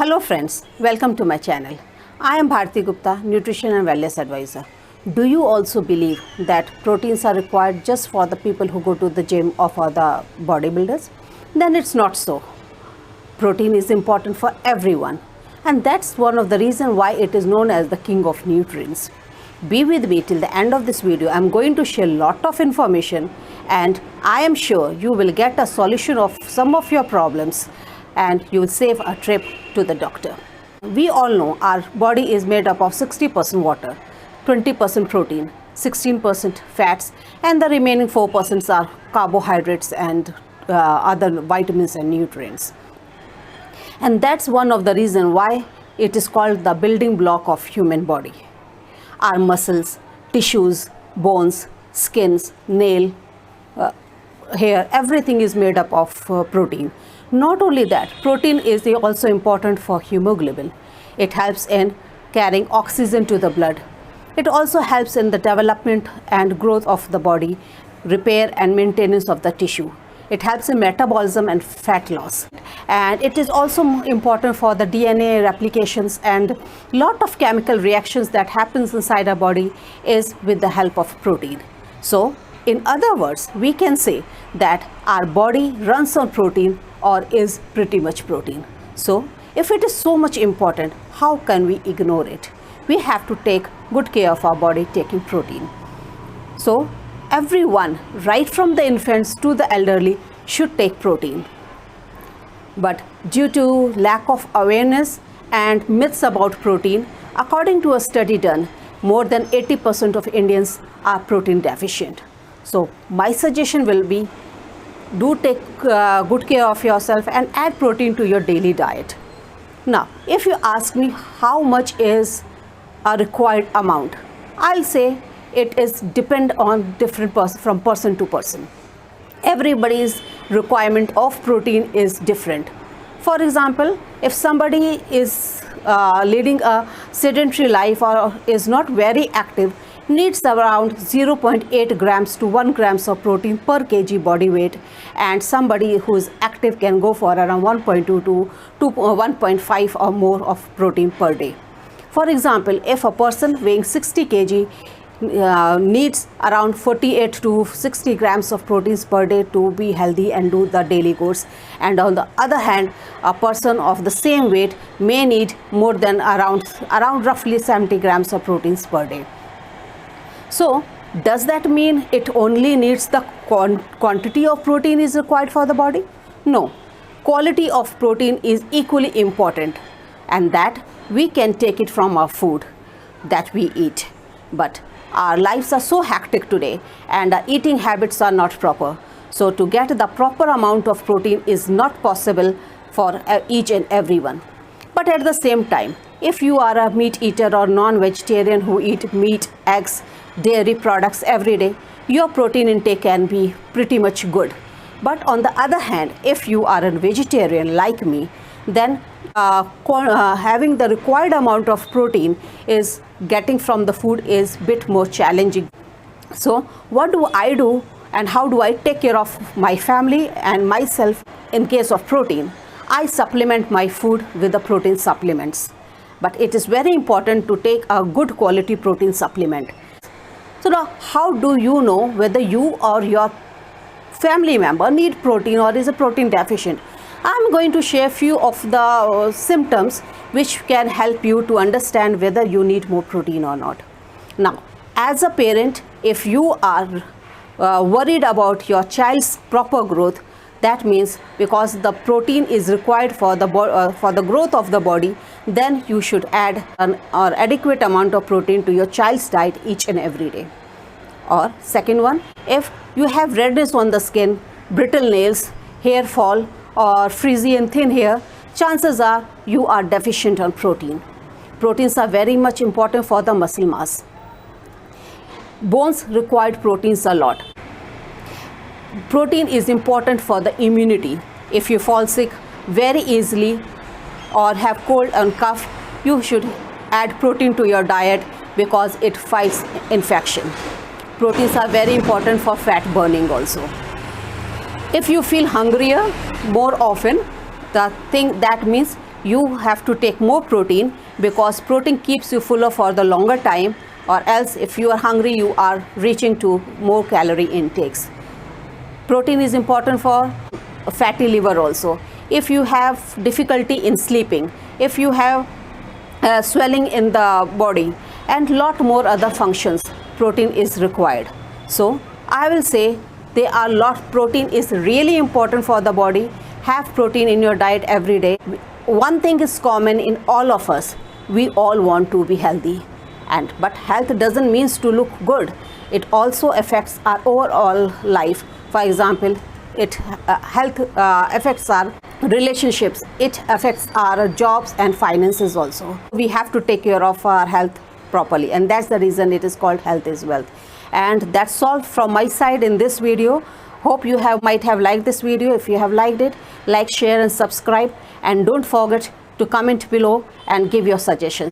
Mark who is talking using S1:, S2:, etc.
S1: Hello friends, welcome to my channel. I am Bharti Gupta, Nutrition and Wellness Advisor. Do you also believe that proteins are required just for the people who go to the gym or for the bodybuilders? Then it's not so. Protein is important for everyone, and that's one of the reasons why it is known as the king of nutrients. Be with me till the end of this video. I'm going to share a lot of information, and I am sure you will get a solution of some of your problems and you will save a trip to the doctor. We all know our body is made up of 60% water, 20% protein, 16% fats, and the remaining 4% are carbohydrates and other vitamins and nutrients. And that's one of the reasons why it is called the building block of human body. Our muscles, tissues, bones, skins, nail, hair, everything is made up of protein. Not only that, protein is also important for hemoglobin. It helps in carrying oxygen to the blood. It also helps in the development and growth of the body, repair and maintenance of the tissue. It helps in metabolism and fat loss. And it is also important for the DNA replications, and lot of chemical reactions that happens inside our body is with the help of protein. So, in other words, we can say that our body runs on protein or is pretty much protein. So, if it is so much important, how can we ignore it? We have to take good care of our body taking protein. So, everyone, right from the infants to the elderly, should take protein. But due to lack of awareness and myths about protein, according to a study done, more than 80% of Indians are protein deficient. So, my suggestion will be, do take good care of yourself and add protein to your daily diet. Now, if you ask me how much is a required amount, I'll say it is depend on different from person to person. Everybody's requirement of protein is different. For example, if somebody is leading a sedentary life or is not very active, needs around 0.8 grams to 1 grams of protein per kg body weight, and somebody who is active can go for around 1.2 to 1.5 or more of protein per day. For example, if a person weighing 60 kg needs around 48 to 60 grams of proteins per day to be healthy and do the daily course, and on the other hand, a person of the same weight may need more than around roughly 70 grams of proteins per day. So, does that mean it only needs the quantity of protein is required for the body? No. Quality of protein is equally important, and that we can take it from our food that we eat. But our lives are so hectic today and our eating habits are not proper. So, to get the proper amount of protein is not possible for each and everyone. But at the same time, if you are a meat eater or non-vegetarian who eat meat, eggs, dairy products every day, your protein intake can be pretty much good. But on the other hand, if you are a vegetarian like me, then having the required amount of protein is getting from the food is bit more challenging. So what do I do and how do I take care of my family and myself in case of protein? I supplement my food with the protein supplements. But it is very important to take a good quality protein supplement. So now, how do you know whether you or your family member need protein or is a protein deficient? I'm going to share few of the symptoms which can help you to understand whether you need more protein or not. Now, as a parent, if you are worried about your child's proper growth, that means because the protein is required for the growth of the body, then you should add an adequate amount of protein to your child's diet each and every day. Or second one, if you have redness on the skin, brittle nails, hair fall or frizzy and thin hair, chances are you are deficient on protein. Proteins are very much important for the muscle mass. Bones required proteins a lot. Protein is important for the immunity. If you fall sick very easily or have cold and cough, you should add protein to your diet because it fights infection. Proteins are very important for fat burning also. If you feel hungrier more often, that means you have to take more protein, because protein keeps you fuller for the longer time, or else if you are hungry you are reaching to more calorie intakes. Protein is important for fatty liver also. If you have difficulty in sleeping, if you have swelling in the body, and lot more other functions, protein is required. So I will say protein is really important for the body. Have protein in your diet every day. One thing is common in all of us: we all want to be healthy, but health doesn't mean to look good. It also affects our overall life. For example, health affects our relationships, it affects our jobs and finances also. We have to take care of our health properly, and that's the reason it is called health is wealth. And that's all from my side in this video. Hope you might have liked this video. If you have liked it, like, share and subscribe, and don't forget to comment below and give your suggestions.